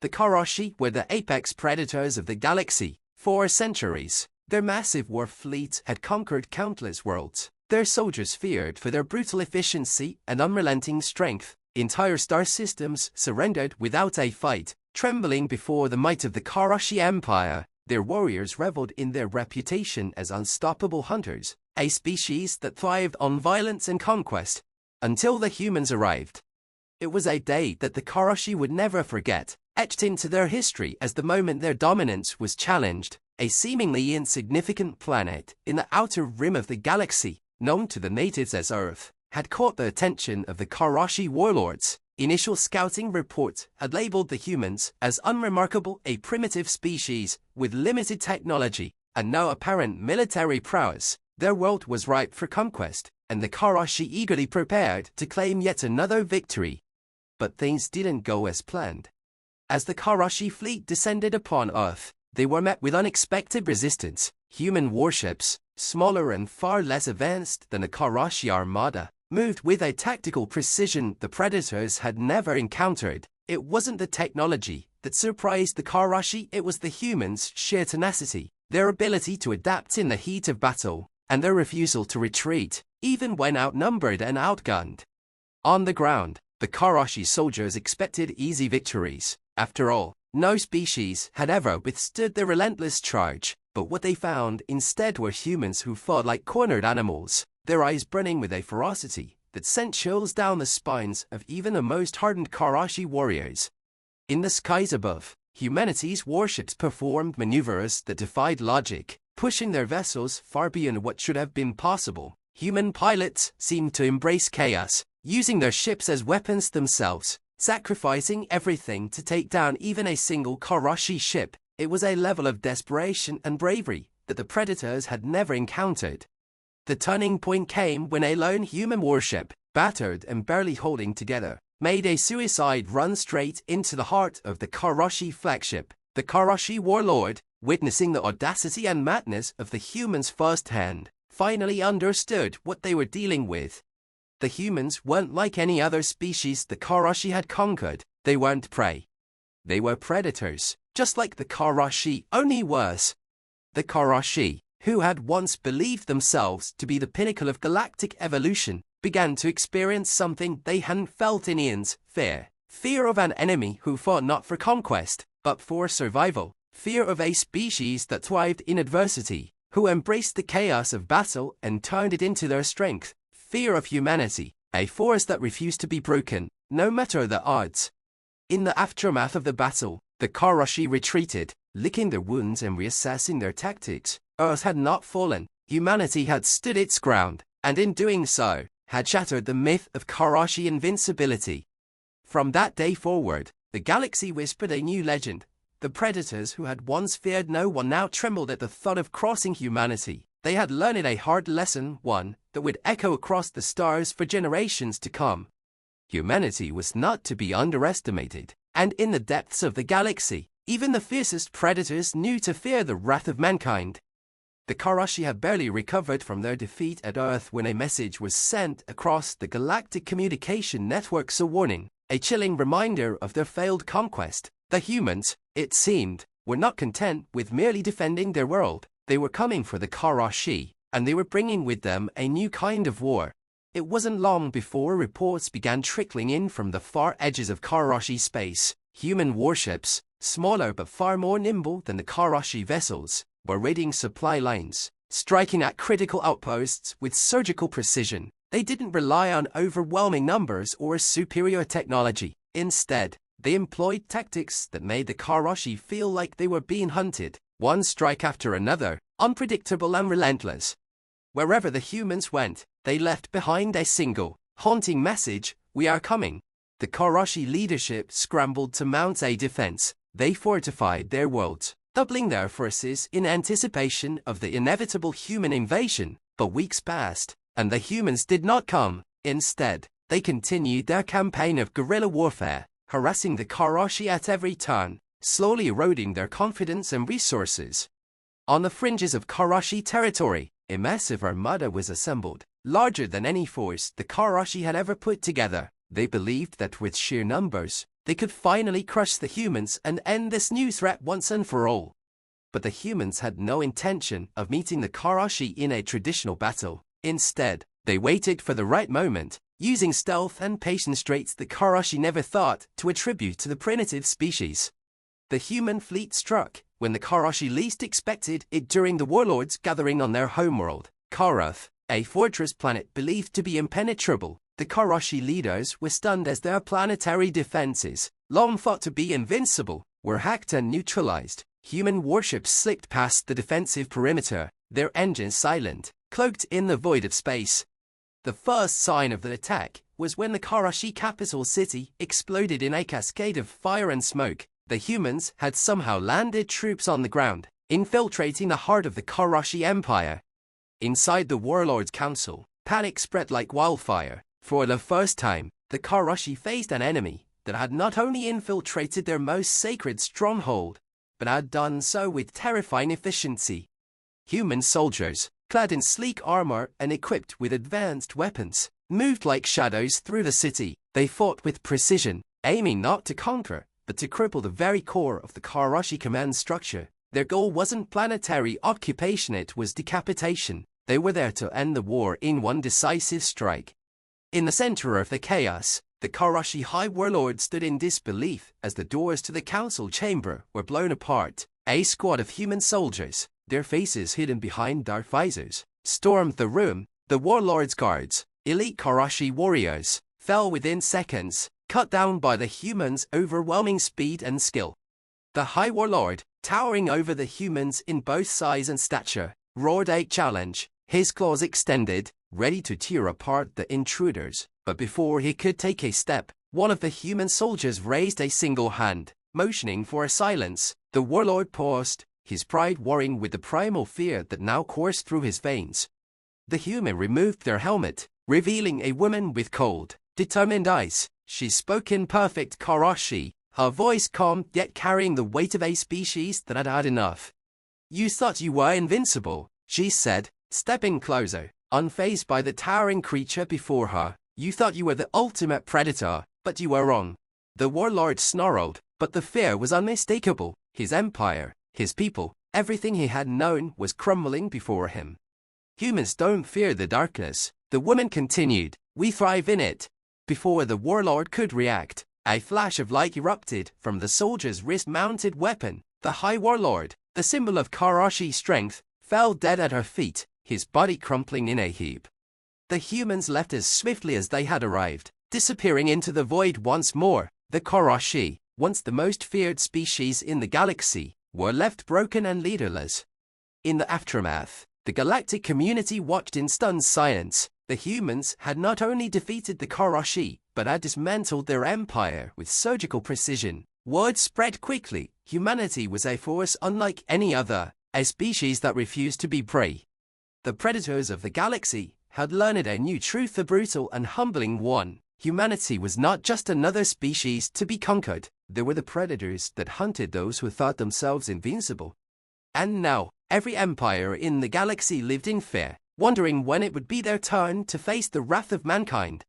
The Karashi were the apex predators of the galaxy. For centuries, their massive war fleet had conquered countless worlds. Their soldiers feared for their brutal efficiency and unrelenting strength. Entire star systems surrendered without a fight, trembling before the might of the Karashi Empire. Their warriors reveled in their reputation as unstoppable hunters, a species that thrived on violence and conquest, until the humans arrived. It was a day that the Karashi would never forget, etched into their history as the moment their dominance was challenged. A seemingly insignificant planet in the outer rim of the galaxy, known to the natives as Earth, had caught the attention of the Karashi warlords. Initial scouting reports had labeled the humans as unremarkable, a primitive species with limited technology and no apparent military prowess. Their world was ripe for conquest, and the Karashi eagerly prepared to claim yet another victory. But things didn't go as planned. As the Karashi fleet descended upon Earth, they were met with unexpected resistance. Human warships, smaller and far less advanced than the Karashi armada, moved with a tactical precision the predators had never encountered. It wasn't the technology that surprised the Karashi, it was the humans' sheer tenacity, their ability to adapt in the heat of battle, and their refusal to retreat, even when outnumbered and outgunned. On the ground, the Karashi soldiers expected easy victories. After all, no species had ever withstood their relentless charge, but what they found instead were humans who fought like cornered animals, their eyes burning with a ferocity that sent chills down the spines of even the most hardened Karashi warriors. In the skies above, humanity's warships performed maneuvers that defied logic, pushing their vessels far beyond what should have been possible. Human pilots seemed to embrace chaos, using their ships as weapons themselves, sacrificing everything to take down even a single Karashi ship. It was a level of desperation and bravery that the predators had never encountered. The turning point came when a lone human warship, battered and barely holding together, made a suicide run straight into the heart of the Karashi flagship. The Karashi warlord, witnessing the audacity and madness of the humans firsthand, finally understood what they were dealing with. The humans weren't like any other species the Karashi had conquered. They weren't prey. They were predators, just like the Karashi, only worse. The Karashi, who had once believed themselves to be the pinnacle of galactic evolution, began to experience something they hadn't felt in eons: fear. Fear of an enemy who fought not for conquest, but for survival. Fear of a species that thrived in adversity, who embraced the chaos of battle and turned it into their strength. Fear of humanity, a force that refused to be broken, no matter the odds. In the aftermath of the battle, the Karashi retreated, licking their wounds and reassessing their tactics. Earth had not fallen, humanity had stood its ground, and in doing so, had shattered the myth of Karashi invincibility. From that day forward, the galaxy whispered a new legend. The predators who had once feared no one now trembled at the thought of crossing humanity. They had learned a hard lesson, one that would echo across the stars for generations to come. Humanity was not to be underestimated, and in the depths of the galaxy, even the fiercest predators knew to fear the wrath of mankind. The Karashi had barely recovered from their defeat at Earth when a message was sent across the galactic communication networks, a warning, a chilling reminder of their failed conquest. The humans, it seemed, were not content with merely defending their world. They were coming for the Karashi, and they were bringing with them a new kind of war. It wasn't long before reports began trickling in from the far edges of Karashi space. Human warships, smaller but far more nimble than the Karashi vessels, were raiding supply lines, striking at critical outposts with surgical precision. They didn't rely on overwhelming numbers or superior technology. Instead, they employed tactics that made the Karashi feel like they were being hunted. One strike after another, unpredictable and relentless. Wherever the humans went, they left behind a single, haunting message: "We are coming." The Karashi leadership scrambled to mount a defense. They fortified their worlds, doubling their forces in anticipation of the inevitable human invasion. But weeks passed, and the humans did not come. Instead, they continued their campaign of guerrilla warfare, harassing the Karashi at every turn, slowly eroding their confidence and resources. On the fringes of Karashi territory, a massive armada was assembled, larger than any force the Karashi had ever put together. They believed that with sheer numbers, they could finally crush the humans and end this new threat once and for all. But the humans had no intention of meeting the Karashi in a traditional battle. Instead, they waited for the right moment, using stealth and patience traits that Karashi never thought to attribute to the primitive species. The human fleet struck when the Karashi least expected it during the warlords gathering on their homeworld, Karath, a fortress planet believed to be impenetrable. The Karashi leaders were stunned as their planetary defenses, long thought to be invincible, were hacked and neutralized. Human warships slipped past the defensive perimeter, their engines silent, cloaked in the void of space. The first sign of the attack was when the Karashi capital city exploded in a cascade of fire and smoke. The humans had somehow landed troops on the ground, infiltrating the heart of the Karashi Empire. Inside the Warlords Council, panic spread like wildfire. For the first time, the Karashi faced an enemy that had not only infiltrated their most sacred stronghold, but had done so with terrifying efficiency. Human soldiers, clad in sleek armor and equipped with advanced weapons, moved like shadows through the city. They fought with precision, aiming not to conquer, but to cripple the very core of the Karashi command structure. Their goal wasn't planetary occupation, it was decapitation. They were there to end the war in one decisive strike. In the center of the chaos, the Karashi High Warlord stood in disbelief as the doors to the council chamber were blown apart. A squad of human soldiers, their faces hidden behind dark visors, stormed the room. The Warlord's guards, elite Karashi warriors, fell within seconds, cut down by the humans' overwhelming speed and skill. The High Warlord, towering over the humans in both size and stature, roared a challenge, his claws extended, ready to tear apart the intruders. But before he could take a step, one of the human soldiers raised a single hand, motioning for a silence. The warlord paused, his pride warring with the primal fear that now coursed through his veins. The human removed their helmet, revealing a woman with cold, determined eyes. She spoke in perfect Karashi, her voice calm yet carrying the weight of a species that had had enough. "You thought you were invincible," she said, stepping closer, unfazed by the towering creature before her. "You thought you were the ultimate predator, but you were wrong." The warlord snarled, but the fear was unmistakable. His empire, his people, everything he had known was crumbling before him. "Humans don't fear the darkness," the woman continued. "We thrive in it." Before the warlord could react, a flash of light erupted from the soldier's wrist-mounted weapon. The High Warlord, the symbol of Karashi strength, fell dead at her feet, his body crumpling in a heap. The humans left as swiftly as they had arrived, disappearing into the void once more. The Karashi, once the most feared species in the galaxy, were left broken and leaderless. In the aftermath, the galactic community watched in stunned silence. The humans had not only defeated the Karashi, but had dismantled their empire with surgical precision. Word spread quickly. Humanity was a force unlike any other, a species that refused to be prey. The predators of the galaxy had learned a new truth, a brutal and humbling one. Humanity was not just another species to be conquered. They were the predators that hunted those who thought themselves invincible. And now, every empire in the galaxy lived in fear, wondering when it would be their turn to face the wrath of mankind.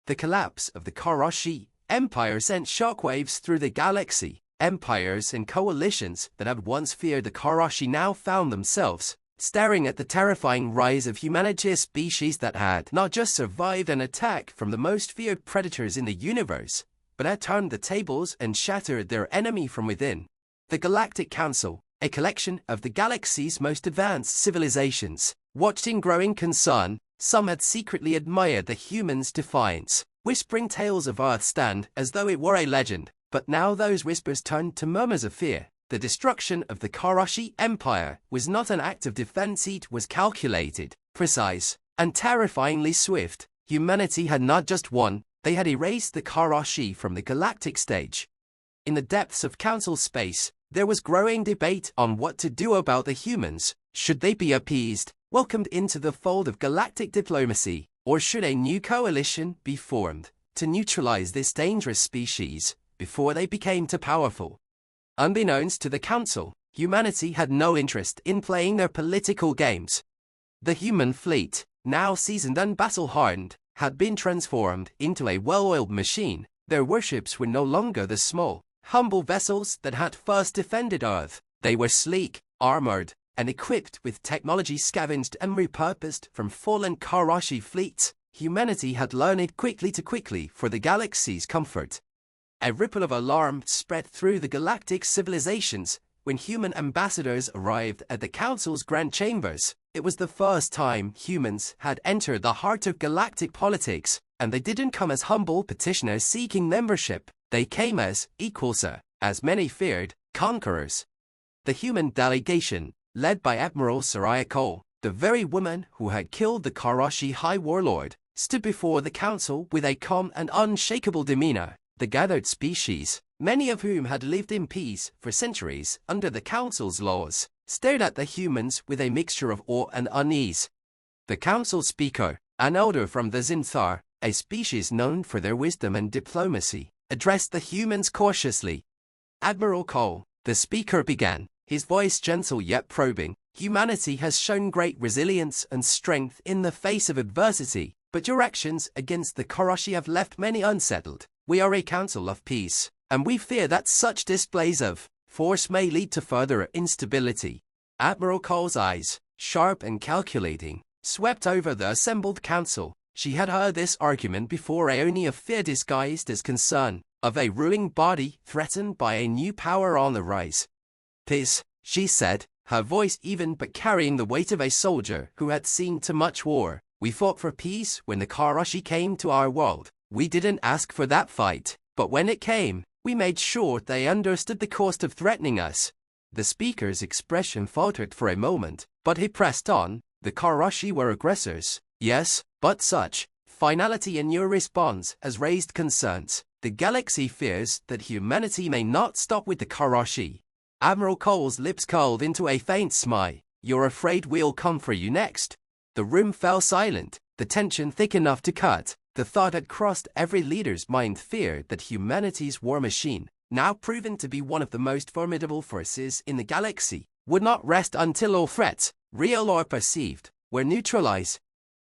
The collapse of the Karashi Empire sent shockwaves through the galaxy. Empires and coalitions that had once feared the Karashi now found themselves staring at the terrifying rise of humanity, a species that had not just survived an attack from the most feared predators in the universe, but had turned the tables and shattered their enemy from within. The Galactic Council, a collection of the galaxy's most advanced civilizations, watched in growing concern. Some had secretly admired the humans' defiance, whispering tales of Earth's stand as though it were a legend. But now those whispers turned to murmurs of fear. The destruction of the Karashi Empire was not an act of defense, it was calculated, precise, and terrifyingly swift. Humanity had not just won, they had erased the Karashi from the galactic stage. In the depths of council space, there was growing debate on what to do about the humans. Should they be appeased, welcomed into the fold of galactic diplomacy, or should a new coalition be formed to neutralize this dangerous species before they became too powerful? Unbeknownst to the Council, humanity had no interest in playing their political games. The human fleet, now seasoned and battle-hardened, had been transformed into a well-oiled machine, Their warships were no longer the small, humble vessels that had first defended Earth. They were sleek, armored, and equipped with technology scavenged and repurposed from fallen Karashi fleets. Humanity had learned quickly for the galaxy's comfort. A ripple of alarm spread through the galactic civilizations when human ambassadors arrived at the Council's grand chambers. It was the first time humans had entered the heart of galactic politics, and they didn't come as humble petitioners seeking membership. They came as equals, as many feared, conquerors. The human delegation, led by Admiral Soraya Cole, the very woman who had killed the Karashi High Warlord, stood before the council with a calm and unshakable demeanor. The gathered species, many of whom had lived in peace for centuries under the council's laws, stared at the humans with a mixture of awe and unease. The council speaker, an elder from the Zinthar, a species known for their wisdom and diplomacy, addressed the humans cautiously. Admiral Cole, the speaker began, his voice gentle yet probing. Humanity has shown great resilience and strength in the face of adversity, but your actions against the Karashi have left many unsettled. We are a council of peace, and we fear that such displays of force may lead to further instability. Admiral Cole's eyes, sharp and calculating, swept over the assembled council. She had heard this argument before, only of fear disguised as concern, of a ruling body threatened by a new power on the rise. Peace, she said, her voice even but carrying the weight of a soldier who had seen too much war. We fought for peace when the Karashi came to our world. We didn't ask for that fight, but when it came, we made sure they understood the cost of threatening us. The speaker's expression faltered for a moment, but he pressed on. The Karashi were aggressors, yes, but such finality in your response has raised concerns. The galaxy fears that humanity may not stop with the Karashi. Admiral Cole's lips curled into a faint smile. You're afraid we'll come for you next? The room fell silent, the tension thick enough to cut. The thought had crossed every leader's mind, fear that humanity's war machine, now proven to be one of the most formidable forces in the galaxy, would not rest until all threats, real or perceived, were neutralized.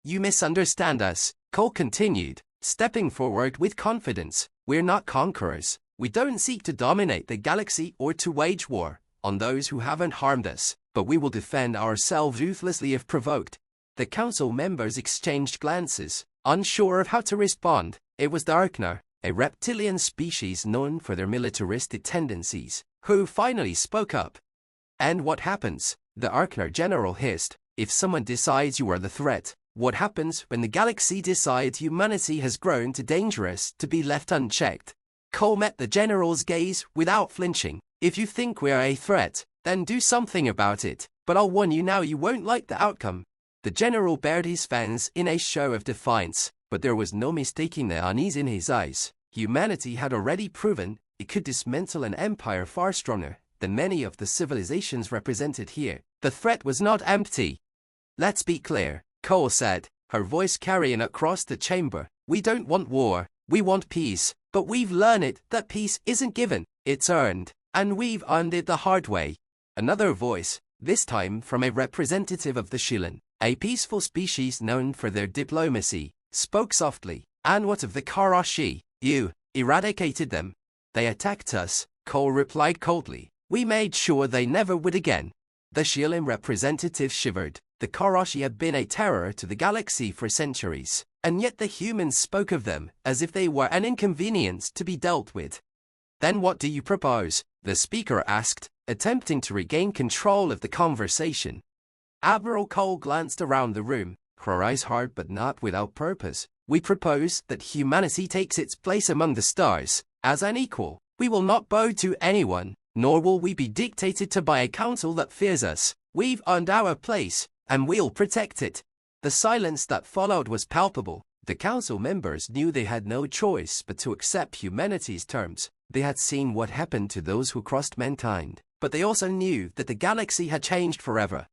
You misunderstand us, Cole continued, stepping forward with confidence. We're not conquerors. We don't seek to dominate the galaxy or to wage war on those who haven't harmed us, but we will defend ourselves ruthlessly if provoked. The council members exchanged glances, unsure of how to respond. It was the Arkner, a reptilian species known for their militaristic tendencies, who finally spoke up. And what happens? The Arkner general hissed. If someone decides you are the threat, what happens when the galaxy decides humanity has grown too dangerous to be left unchecked? Cole met the general's gaze without flinching. If you think we're a threat, then do something about it, but I'll warn you now, you won't like the outcome. The general bared his fangs in a show of defiance, but there was no mistaking the unease in his eyes. Humanity had already proven it could dismantle an empire far stronger than many of the civilizations represented here. The threat was not empty. Let's be clear, Cole said, her voice carrying across the chamber. We don't want war, we want peace, but we've learned that peace isn't given, it's earned, and we've earned it the hard way. Another voice, this time from a representative of the Shilin, a peaceful species known for their diplomacy, spoke softly. And what of the Karashi? You eradicated them. They attacked us, Cole replied coldly. We made sure they never would again. The Shilin representative shivered. The Karashi had been a terror to the galaxy for centuries, and yet the humans spoke of them as if they were an inconvenience to be dealt with. Then what do you propose? The speaker asked, attempting to regain control of the conversation. Admiral Cole glanced around the room, her eyes hard but not without purpose. We propose that humanity takes its place among the stars, as an equal. We will not bow to anyone, nor will we be dictated to by a council that fears us. We've earned our place, and we'll protect it. The silence that followed was palpable. The council members knew they had no choice but to accept humanity's terms. They had seen what happened to those who crossed mankind, but they also knew that the galaxy had changed forever.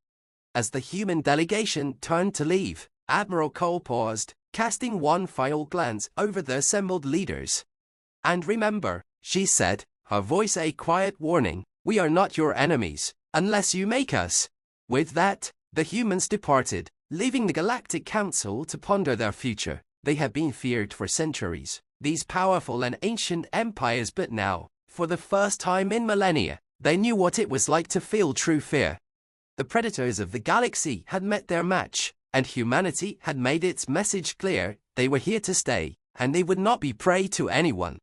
As the human delegation turned to leave, Admiral Cole paused, casting one final glance over the assembled leaders. And remember, she said, her voice a quiet warning, we are not your enemies, unless you make us. With that, the humans departed, leaving the Galactic Council to ponder their future. They had been feared for centuries, these powerful and ancient empires, but now, for the first time in millennia, they knew what it was like to feel true fear. The predators of the galaxy had met their match, and humanity had made its message clear: they were here to stay, and they would not be prey to anyone